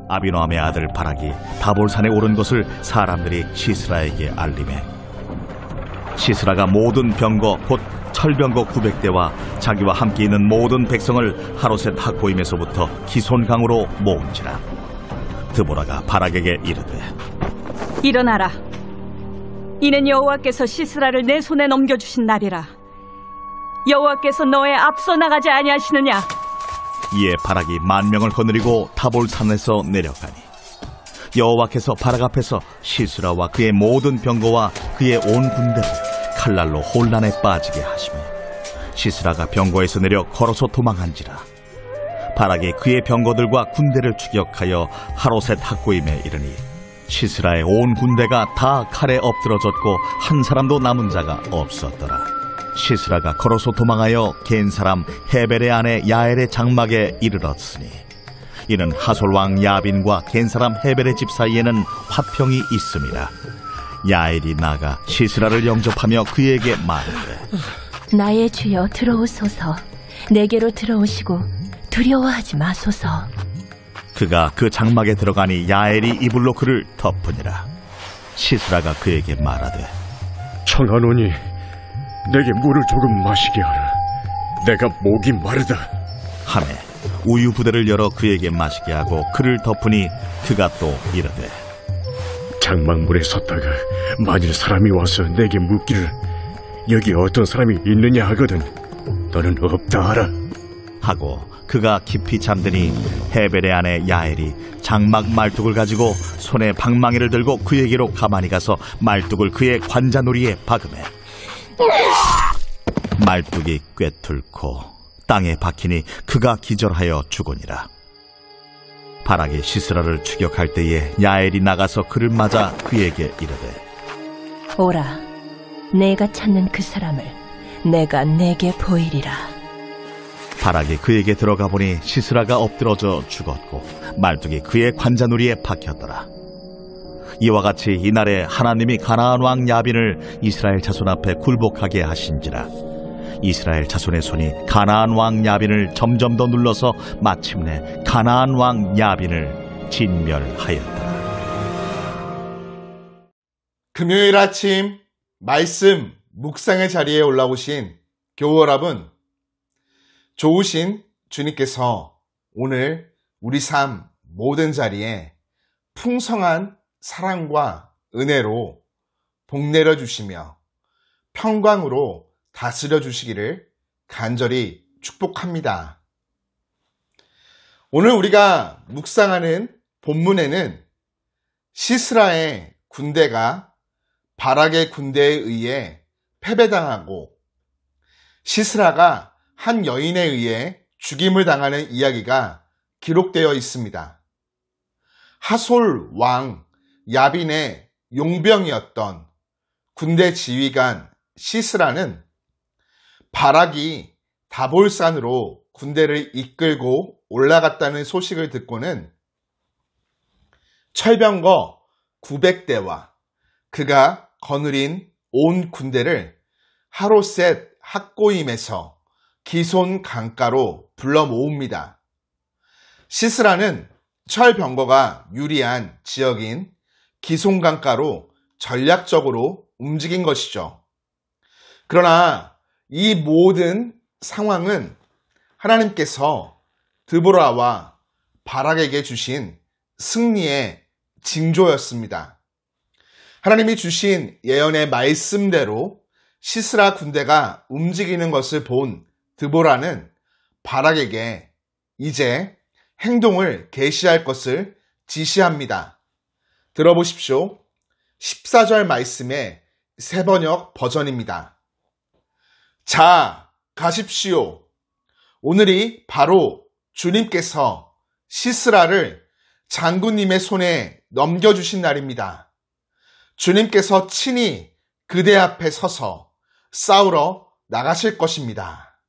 아비노함의 아들 바락이 다볼산에 오른 것을 사람들이 시스라에게 알리매 시스라가 모든 병거 곧 철병거 900대와 자기와 함께 있는 모든 백성을 하로셋 학고임에서부터 기손강으로 모은지라. 드보라가 바락에게 이르되 일어나라. 이는 여호와께서 시스라를 내 손에 넘겨주신 날이라. 여호와께서 너의 앞서 나가지 아니하시느냐. 이에 바락이 10,000명을 거느리고 다볼산에서 내려가니 여호와께서 바락 앞에서 시스라와 그의 모든 병거와 그의 온 군대를 칼날로 혼란에 빠지게 하시며 시스라가 병거에서 내려 걸어서 도망한지라. 바락이 그의 병거들과 군대를 추격하여 하로셋 학고임에 이르니 시스라의 온 군대가 다 칼에 엎드러졌고 한 사람도 남은 자가 없었더라. 시스라가 걸어서 도망하여 겐 사람 헤벨의 아내 야엘의 장막에 이르렀으니 이는 하솔왕 야빈과 겐 사람 헤벨의 집 사이에는 화평이 있음이라. 야엘이 나가 시스라를 영접하며 그에게 말하되 나의 주여 들어오소서. 내게로 들어오시고 두려워하지 마소서. 그가 그 장막에 들어가니 야엘이 이불로 그를 덮으니라. 시스라가 그에게 말하되 청하노니 내게 물을 조금 마시게 하라. 내가 목이 마르다 하매 우유 부대를 열어 그에게 마시게 하고 그를 덮으니 그가 또 이르되 장막문에 섰다가 만일 사람이 와서 내게 묻기를 여기 어떤 사람이 있느냐 하거든 너는 없다 하라 하고 그가 깊이 잠드니 헤벨의 아내 야엘이 장막 말뚝을 가지고 손에 방망이를 들고 그에게로 가만히 가서 말뚝을 그의 관자놀이에 박으매 말뚝이 꿰뚫고 땅에 박히니 그가 기절하여 죽으니라. 바락이 시스라를 추격할 때에 야엘이 나가서 그를 맞아 그에게 이르되 오라. 내가 찾는 그 사람을 내가 내게 보이리라. 바락이 그에게 들어가 보니 시스라가 엎드러져 죽었고 말뚝이 그의 관자놀이에 박혔더라. 이와 같이 이날에 하나님이 가나안 왕 야빈을 이스라엘 자손 앞에 굴복하게 하신지라. 이스라엘 자손의 손이 가나안 왕 야빈을 점점 더 눌러서 마침내 가나안 왕 야빈을 진멸하였더라. 금요일 아침 말씀 묵상의 자리에 올라오신 교우 여러분, 좋으신 주님께서 오늘 우리 삶 모든 자리에 풍성한 사랑과 은혜로 복 내려주시며 평강으로 다스려 주시기를 간절히 축복합니다. 오늘 우리가 묵상하는 본문에는 시스라의 군대가 바락의 군대에 의해 패배당하고 시스라가 한 여인에 의해 죽임을 당하는 이야기가 기록되어 있습니다. 하솔 왕 야빈의 용병이었던 군대 지휘관 시스라는 바락이 다볼산으로 군대를 이끌고 올라갔다는 소식을 듣고는 철병거 900대와 그가 거느린 온 군대를 하로셋 학고임에서 기손 강가로 불러 모읍니다. 시스라는 철병거가 유리한 지역인 기손 강가로 전략적으로 움직인 것이죠. 그러나 이 모든 상황은 하나님께서 드보라와 바락에게 주신 승리의 징조였습니다. 하나님이 주신 예언의 말씀대로 시스라 군대가 움직이는 것을 본 드보라는 바락에게 이제 행동을 개시할 것을 지시합니다. 들어보십시오. 14절 말씀의 새번역 버전입니다. 자, 가십시오. 오늘이 바로 주님께서 시스라를 장군님의 손에 넘겨주신 날입니다. 주님께서 친히 그대 앞에 서서 싸우러 나가실 것입니다.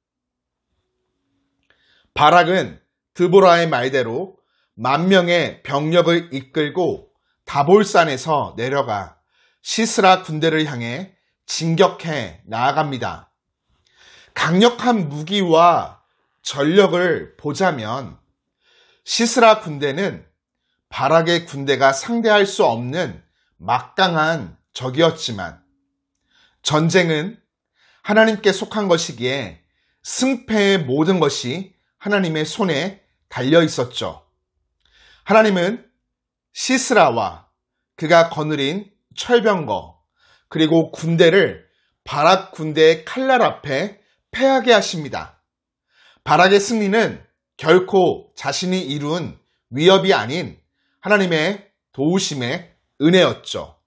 바락은 드보라의 말대로 10,000명의 병력을 이끌고 다볼산에서 내려가 시스라 군대를 향해 진격해 나아갑니다. 강력한 무기와 전력을 보자면 시스라 군대는 바락의 군대가 상대할 수 없는 막강한 적이었지만 전쟁은 하나님께 속한 것이기에 승패의 모든 것이 하나님의 손에 달려 있었죠. 하나님은 시스라와 그가 거느린 철병거 그리고 군대를 바락 군대의 칼날 앞에 패하게 하십니다. 바락의 승리는 결코 자신이 이룬 위협이 아닌 하나님의 도우심의 은혜였죠.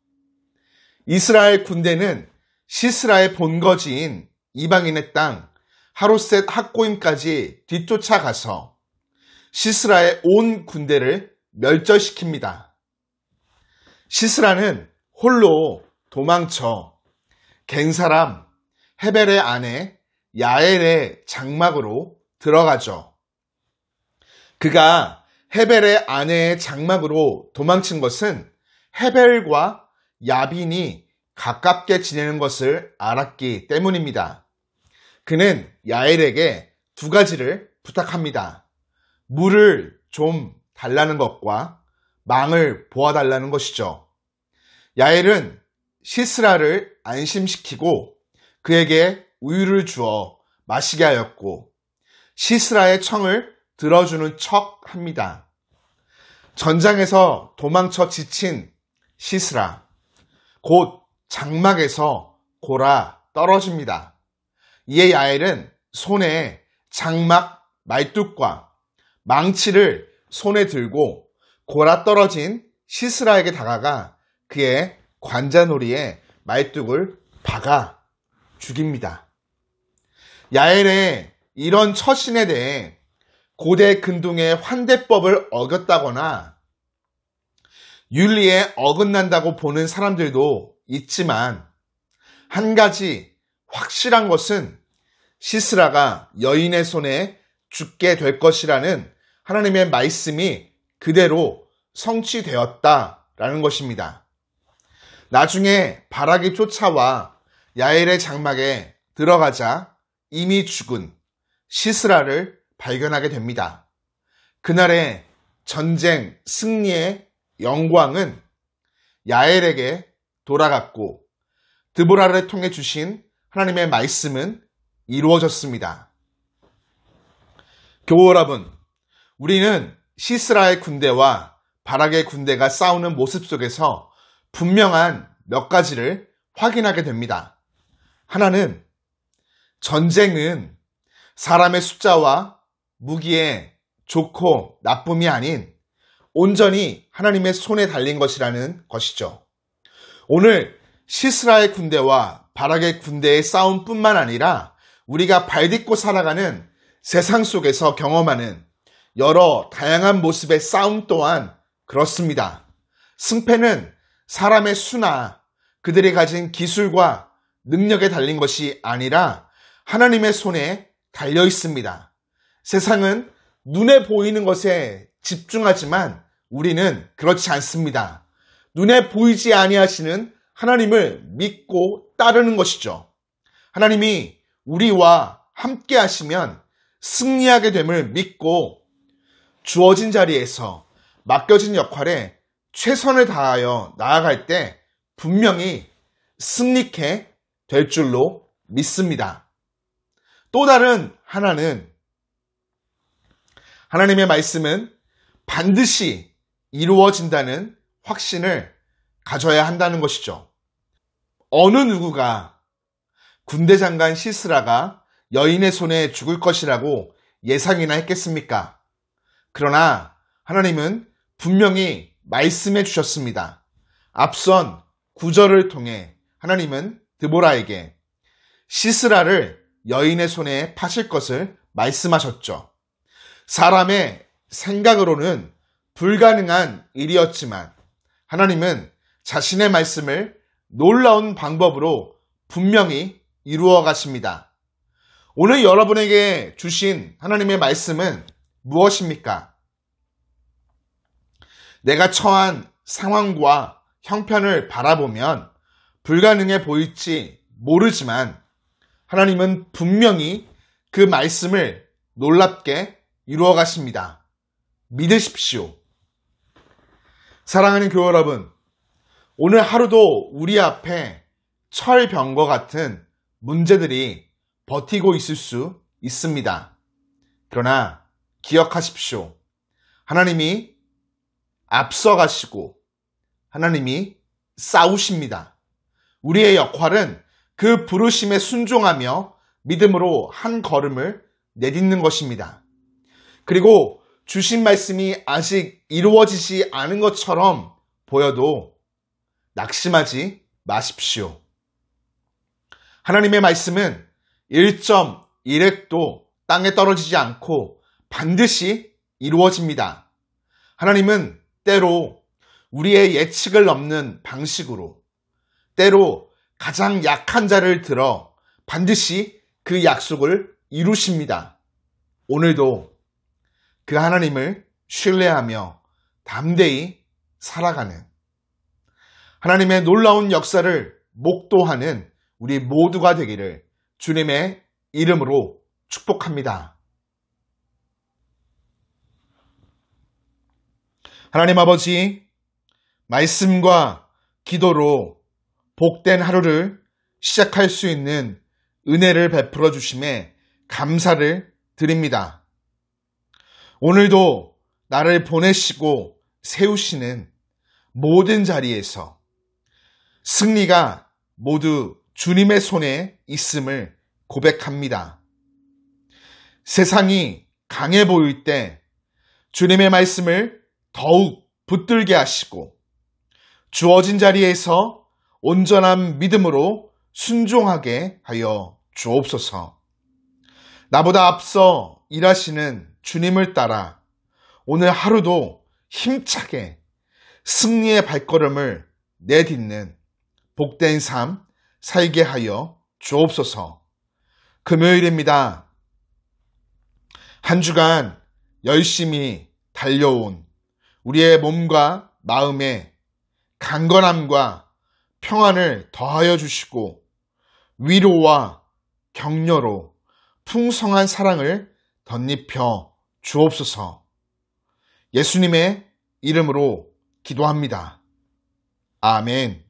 이스라엘 군대는 시스라의 본거지인 이방인의 땅 하롯셋 학고임까지 뒤쫓아가서 시스라의 온 군대를 멸절시킵니다. 시스라는 홀로 도망쳐 겐사람 헤벨의 아내 야엘의 장막으로 들어가죠. 그가 헤벨의 아내의 장막으로 도망친 것은 헤벨과 야빈이 가깝게 지내는 것을 알았기 때문입니다. 그는 야엘에게 두 가지를 부탁합니다. 물을 좀 달라는 것과 망을 보아달라는 것이죠. 야엘은 시스라를 안심시키고 그에게 우유를 주어 마시게 하였고 시스라의 청을 들어주는 척 합니다. 전장에서 도망쳐 지친 시스라, 곧 장막에서 골아 떨어집니다. 이에 야엘은 손에 장막 말뚝과 망치를 손에 들고 골아 떨어진 시스라에게 다가가 그의 관자놀이에 말뚝을 박아 죽입니다. 야엘의 이런 처신에 대해 고대 근동의 환대법을 어겼다거나 윤리에 어긋난다고 보는 사람들도 있지만 한 가지 확실한 것은 시스라가 여인의 손에 죽게 될 것이라는 하나님의 말씀이 그대로 성취되었다라는 것입니다. 나중에 바락이 쫓아와 야엘의 장막에 들어가자 이미 죽은 시스라를 발견하게 됩니다. 그날의 전쟁 승리의 영광은 야엘에게 돌아갔고 드보라를 통해 주신 하나님의 말씀은 이루어졌습니다. 교우 여러분, 우리는 시스라의 군대와 바락의 군대가 싸우는 모습 속에서 분명한 몇 가지를 확인하게 됩니다. 하나는 전쟁은 사람의 숫자와 무기의 좋고 나쁨이 아닌 온전히 하나님의 손에 달린 것이라는 것이죠. 오늘 시스라의 군대와 바락의 군대의 싸움뿐만 아니라 우리가 발딛고 살아가는 세상 속에서 경험하는 여러 다양한 모습의 싸움 또한 그렇습니다. 승패는 사람의 수나 그들이 가진 기술과 능력에 달린 것이 아니라 하나님의 손에 달려 있습니다. 세상은 눈에 보이는 것에 집중하지만 우리는 그렇지 않습니다. 눈에 보이지 아니하시는 하나님을 믿고 따르는 것이죠. 하나님이 우리와 함께 하시면 승리하게 됨을 믿고 주어진 자리에서 맡겨진 역할에 최선을 다하여 나아갈 때 분명히 승리케 될 줄로 믿습니다. 또 다른 하나는 하나님의 말씀은 반드시 이루어진다는 확신을 가져야 한다는 것이죠. 어느 누구가 군대 장관 시스라가 여인의 손에 죽을 것이라고 예상이나 했겠습니까? 그러나 하나님은 분명히 말씀해 주셨습니다. 앞선 구절을 통해 하나님은 드보라에게 시스라를 여인의 손에 파실 것을 말씀하셨죠. 사람의 생각으로는 불가능한 일이었지만 하나님은 자신의 말씀을 놀라운 방법으로 분명히 이루어 가십니다. 오늘 여러분에게 주신 하나님의 말씀은 무엇입니까? 내가 처한 상황과 형편을 바라보면 불가능해 보일지 모르지만 하나님은 분명히 그 말씀을 놀랍게 이루어 가십니다. 믿으십시오. 사랑하는 교회 여러분, 오늘 하루도 우리 앞에 철병과 같은 문제들이 버티고 있을 수 있습니다. 그러나 기억하십시오. 하나님이 앞서가시고 하나님이 싸우십니다. 우리의 역할은 그 부르심에 순종하며 믿음으로 한 걸음을 내딛는 것입니다. 그리고 주신 말씀이 아직 이루어지지 않은 것처럼 보여도 낙심하지 마십시오. 하나님의 말씀은 1.1획도 땅에 떨어지지 않고 반드시 이루어집니다. 하나님은 때로 우리의 예측을 넘는 방식으로, 때로 가장 약한 자를 들어 반드시 그 약속을 이루십니다. 오늘도 그 하나님을 신뢰하며 담대히 살아가는, 하나님의 놀라운 역사를 목도하는 우리 모두가 되기를 주님의 이름으로 축복합니다. 하나님 아버지, 말씀과 기도로 복된 하루를 시작할 수 있는 은혜를 베풀어 주심에 감사를 드립니다. 오늘도 나를 보내시고 세우시는 모든 자리에서 승리가 모두 주님의 손에 있음을 고백합니다. 세상이 강해 보일 때 주님의 말씀을 더욱 붙들게 하시고 주어진 자리에서 온전한 믿음으로 순종하게 하여 주옵소서. 나보다 앞서 일하시는 주님을 따라 오늘 하루도 힘차게 승리의 발걸음을 내딛는 복된 삶 살게 하여 주옵소서. 금요일입니다. 한 주간 열심히 달려온 우리의 몸과 마음에 강건함과 평안을 더하여 주시고 위로와 격려로 풍성한 사랑을 덧입혀 주옵소서. 예수님의 이름으로 기도합니다. 아멘.